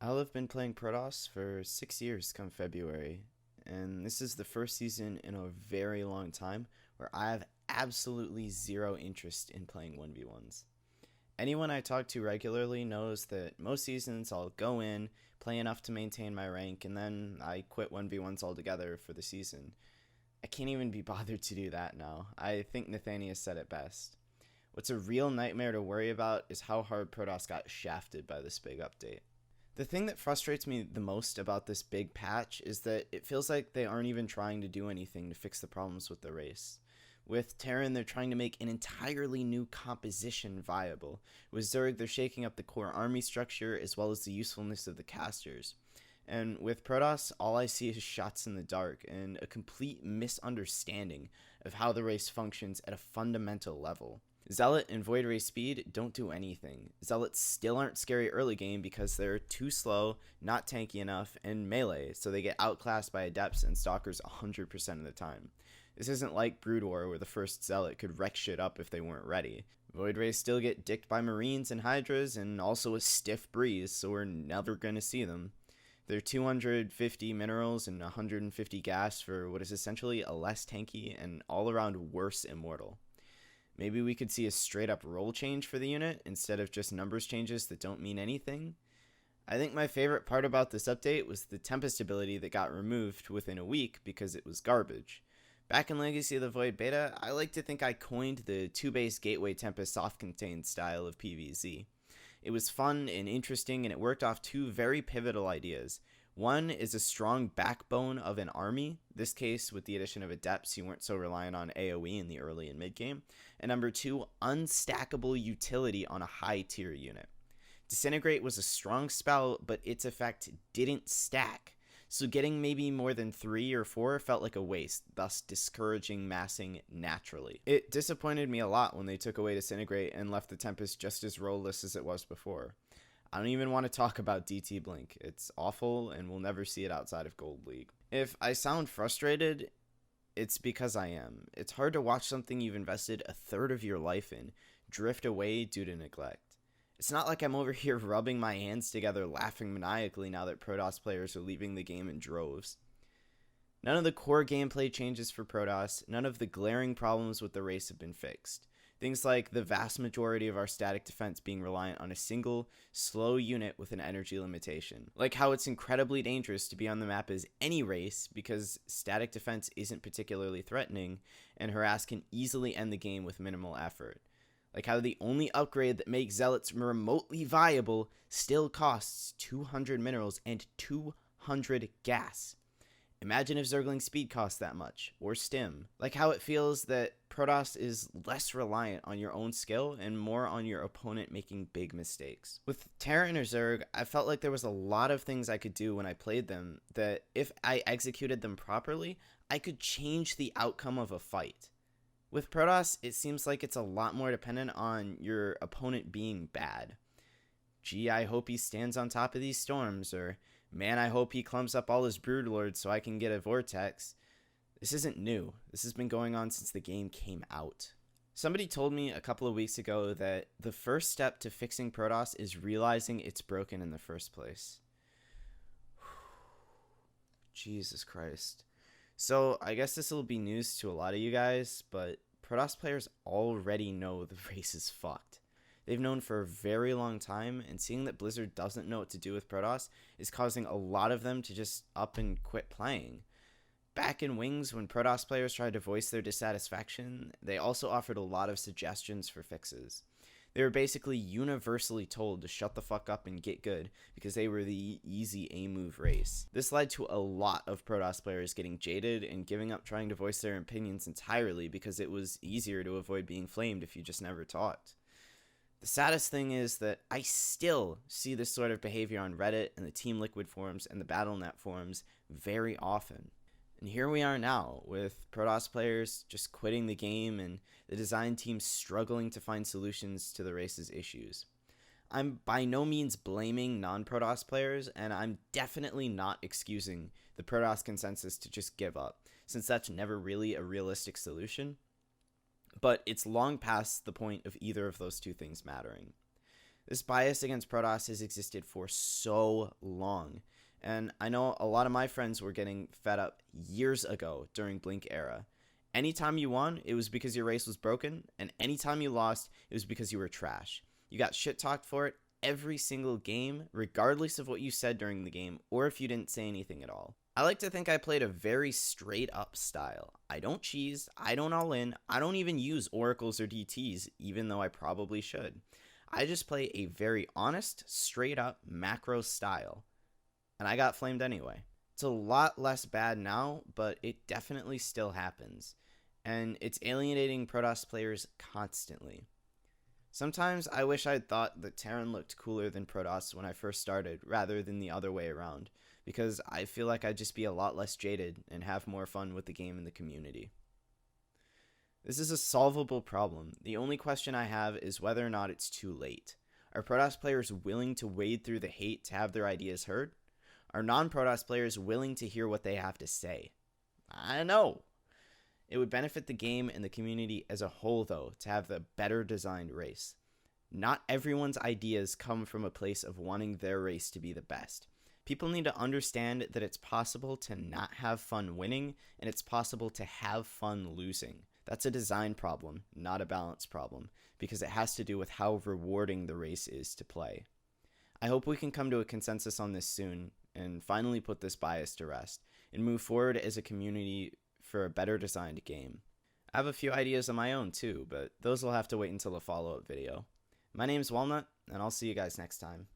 I'll have been playing Protoss for 6 years come February, and this is the first season in a very long time where I have absolutely zero interest in playing 1v1s. Anyone I talk to regularly knows that most seasons I'll go in, play enough to maintain my rank, and then I quit 1v1s altogether for the season. I can't even be bothered to do that now. I think Nathaniel said it best. What's a real nightmare to worry about is how hard Protoss got shafted by this big update. The thing that frustrates me the most about this big patch is that it feels like they aren't even trying to do anything to fix the problems with the race. With Terran, they're trying to make an entirely new composition viable. With Zerg, they're shaking up the core army structure as well as the usefulness of the casters. And with Protoss, all I see is shots in the dark and a complete misunderstanding of how the race functions at a fundamental level. Zealot and Void Ray Speed don't do anything. Zealots still aren't scary early game because they're too slow, not tanky enough, and melee, so they get outclassed by Adepts and Stalkers 100% of the time. This isn't like Brood War where the first Zealot could wreck shit up if they weren't ready. Void Rays still get dicked by Marines and Hydras and also a stiff breeze, so we're never gonna see them. They're 250 minerals and 150 gas for what is essentially a less tanky and all-around worse Immortal. Maybe we could see a straight up role change for the unit instead of just numbers changes that don't mean anything. I think my favorite part about this update was the Tempest ability that got removed within a week because it was garbage. Back in Legacy of the Void Beta, I like to think I coined the 2-base Gateway Tempest soft-contained style of PvZ. It was fun and interesting, and it worked off two very pivotal ideas. One is a strong backbone of an army, this case with the addition of Adepts, you weren't so reliant on AoE in the early and mid game, and number two, unstackable utility on a high tier unit. Disintegrate was a strong spell, but its effect didn't stack, so getting maybe more than 3 or 4 felt like a waste, thus discouraging massing naturally. It disappointed me a lot when they took away Disintegrate and left the Tempest just as rollless as it was before. I don't even want to talk about DT Blink. It's awful and we'll never see it outside of Gold League. If I sound frustrated, it's because I am. It's hard to watch something you've invested a third of your life in drift away due to neglect. It's not like I'm over here rubbing my hands together laughing maniacally now that Protoss players are leaving the game in droves. None of the core gameplay changes for Protoss, none of the glaring problems with the race have been fixed. Things like the vast majority of our static defense being reliant on a single, slow unit with an energy limitation. Like how it's incredibly dangerous to be on the map as any race because static defense isn't particularly threatening, and harass can easily end the game with minimal effort. Like how the only upgrade that makes Zealots remotely viable still costs 200 minerals and 200 gas. Imagine if Zergling speed costs that much, or stim. Like how it feels that Protoss is less reliant on your own skill and more on your opponent making big mistakes. With Terran or Zerg, I felt like there was a lot of things I could do when I played them that if I executed them properly, I could change the outcome of a fight. With Protoss, it seems like it's a lot more dependent on your opponent being bad. Gee, I hope he stands on top of these storms, or man, I hope he clumps up all his Broodlords so I can get a Vortex. This isn't new. This has been going on since the game came out. Somebody told me a couple of weeks ago that the first step to fixing Protoss is realizing it's broken in the first place. Jesus Christ. So I guess this will be news to a lot of you guys, but Protoss players already know the race is fucked. They've known for a very long time, and seeing that Blizzard doesn't know what to do with Protoss is causing a lot of them to just up and quit playing. Back in Wings, when Protoss players tried to voice their dissatisfaction, they also offered a lot of suggestions for fixes. They were basically universally told to shut the fuck up and get good because they were the easy A-move race. This led to a lot of Protoss players getting jaded and giving up trying to voice their opinions entirely because it was easier to avoid being flamed if you just never talked. The saddest thing is that I still see this sort of behavior on Reddit and the Team Liquid forums and the Battle.net forums very often. And here we are now, with Protoss players just quitting the game and the design team struggling to find solutions to the race's issues. I'm by no means blaming non-Protoss players, and I'm definitely not excusing the Protoss consensus to just give up, since that's never really a realistic solution. But it's long past the point of either of those two things mattering. This bias against Protoss has existed for so long, and I know a lot of my friends were getting fed up years ago during Blink era. Anytime you won, it was because your race was broken, and anytime you lost, it was because you were trash. You got shit talked for it every single game, regardless of what you said during the game, or if you didn't say anything at all. I like to think I played a very straight up style. I don't cheese, I don't all in, I don't even use oracles or DTs, even though I probably should. I just play a very honest, straight up macro style. And I got flamed anyway. It's a lot less bad now, but it definitely still happens. And it's alienating Protoss players constantly. Sometimes I wish I'd thought that Terran looked cooler than Protoss when I first started, rather than the other way around, because I feel like I'd just be a lot less jaded and have more fun with the game and the community. This is a solvable problem. The only question I have is whether or not it's too late. Are Protoss players willing to wade through the hate to have their ideas heard? Are non-Protoss players willing to hear what they have to say? I don't know. It would benefit the game and the community as a whole, though, to have the better designed race. Not everyone's ideas come from a place of wanting their race to be the best. People need to understand that it's possible to not have fun winning, and it's possible to have fun losing. That's a design problem, not a balance problem, because it has to do with how rewarding the race is to play. I hope we can come to a consensus on this soon, and finally put this bias to rest, and move forward as a community for a better designed game. I have a few ideas of my own too, but those will have to wait until a follow-up video. My name's Walnut, and I'll see you guys next time.